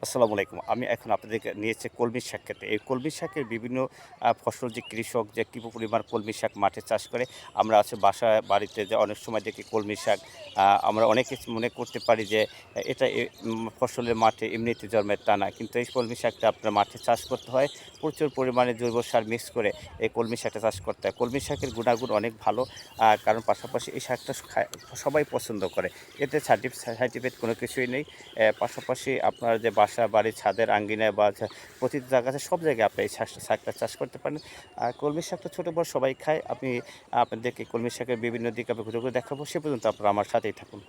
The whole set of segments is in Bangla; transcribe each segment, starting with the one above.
আসসালামু আলাইকুম। আমি এখন আপনাদেরকে নিয়েছি কলমি শাক খেতে। এই কলমি শাকের বিভিন্ন ফসল যে কৃষক যে কি পরিমাণ কলমি শাক মাঠে চাষ করে, আমরা বাসায় বাড়িতে যে অনেক সময় দেখি কলমি শাক আমরা অনেকে মনে করতে পারি যে এটা ফসলের মাঠে এমনিতে জন্মের তা না। কিন্তু এই কলমি শাকটা আপনার মাঠে চাষ করতে হয়। প্রচুর পরিমাণে জৈব সার মিক্স করে এই কলমি শাকটা চাষ করতে হয়। কলমি শাকের গুণাগুণ অনেক ভালো। কারণ পাশাপাশি এই শাকটা সবাই পছন্দ করে। এতে সার্টিফিকেট কোনো কিছুই নেই। পাশাপাশি আপনার যে বাসা বাড়ি ছাদের আঙ্গিনায় বা প্রতিটি জায়গা আছে, সব জায়গায় আপনি এই শাকটা চাষ করতে পারেন। আর কলমি শাকটা ছোটো বড় সবাই খায়। আপনাদেরকে কলমি শাকের বিভিন্ন দিক আমি ঘুরে ঘুরে দেখাবো। সে পর্যন্ত আপনারা আমার সাথেই থাকুন।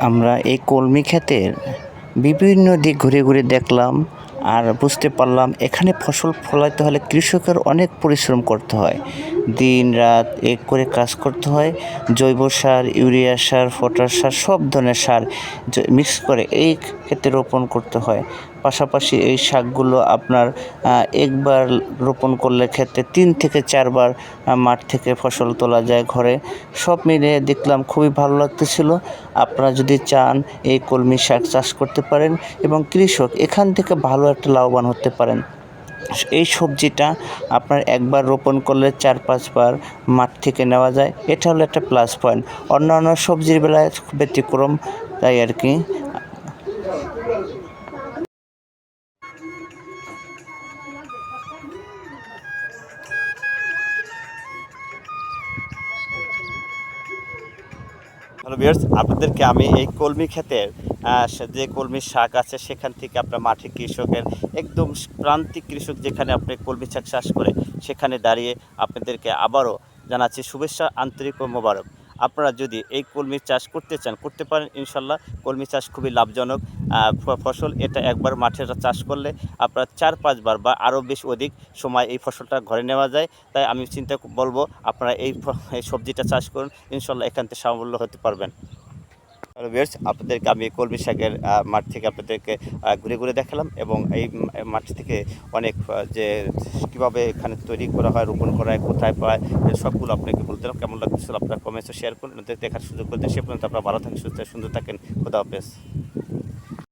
আমরা এই কলমি ক্ষেতের বিভিন্ন দিক ঘুরে ঘুরে দেখলাম আর বুঝতে পারলাম এখানে ফসল ফলাতে হলে কৃষকের অনেক পরিশ্রম করতে হয়। দিন রাত এক করে কাজ করতে হয়। জৈব সার, ইউরিয়া সার, পটাশ সার, সব ধরনের সার মিক্স করে এই ক্ষেতে রোপণ করতে হয়। পাশাপাশি এই শাকগুলো আপনার একবার রোপণ করলে ক্ষেতে 3 থেকে 4 বার মাঠ থেকে ফসল তোলা যায় ঘরে। সব মিলিয়ে দেখলাম খুবই ভালো লাগতেছিল। আপনারা যদি চান এই কলমি শাক চাষ করতে পারেন এবং কৃষক এখান থেকে ভালো একটা লাভবান হতে পারেন। এই সবজিটা আপনার একবার রোপণ করলে 4-5 বার মাঠ থেকে নেওয়া যায়। এটা হলো একটা প্লাস পয়েন্ট। অন্যান্য সবজির বেলায় ব্যতিক্রম, তাই আর কি। হ্যালো ভিউয়ার্স, আপনাদেরকে আমি এই কলমি ক্ষেতের যে কলমি শাক আছে সেখান থেকে আপনার মাঠে কৃষকের একদম প্রান্তিক কৃষক যেখানে আপনি কলমি শাক চাষ করে সেখানে দাঁড়িয়ে আপনাদেরকে আবারও জানাচ্ছি শুভেচ্ছা, আন্তরিক ও মোবারক। আপনারা যদি এই কলমি চাষ করতে চান করতে পারেন ইনশাল্লাহ। কলমি চাষ খুবই লাভজনক ফসল। এটা একবার মাঠে চাষ করলে আপনার 4-5 বার বা আরও বেশ অধিক সময় এই ফসলটা ঘরে নেওয়া যায়। তাই আমি বলবো আপনারা এই সবজিটা চাষ করুন, ইনশাল্লাহ এখান থেকে সাফল্য হতে পারবেন। হ্যালো ভিউয়ার্স, আপনাদেরকে আমি কলমি শাকের মাঠ থেকে আপনাদেরকে ঘুরে ঘুরে দেখালাম এবং এই মাঠ থেকে অনেক যে কীভাবে এখানে তৈরি করা হয়, রোপণ করা হয়, কোথায় পায়, সবগুলো আপনাকে বলতে দিলাম। কেমন লাগতেছিল আপনারা কমেন্টসে শেয়ার করুন, দেখার সুযোগ করে দেন। সে পর্যন্ত আপনারা ভালো থাকেন, সুস্থ সুন্দর থাকেন। খোদা হাফেজ।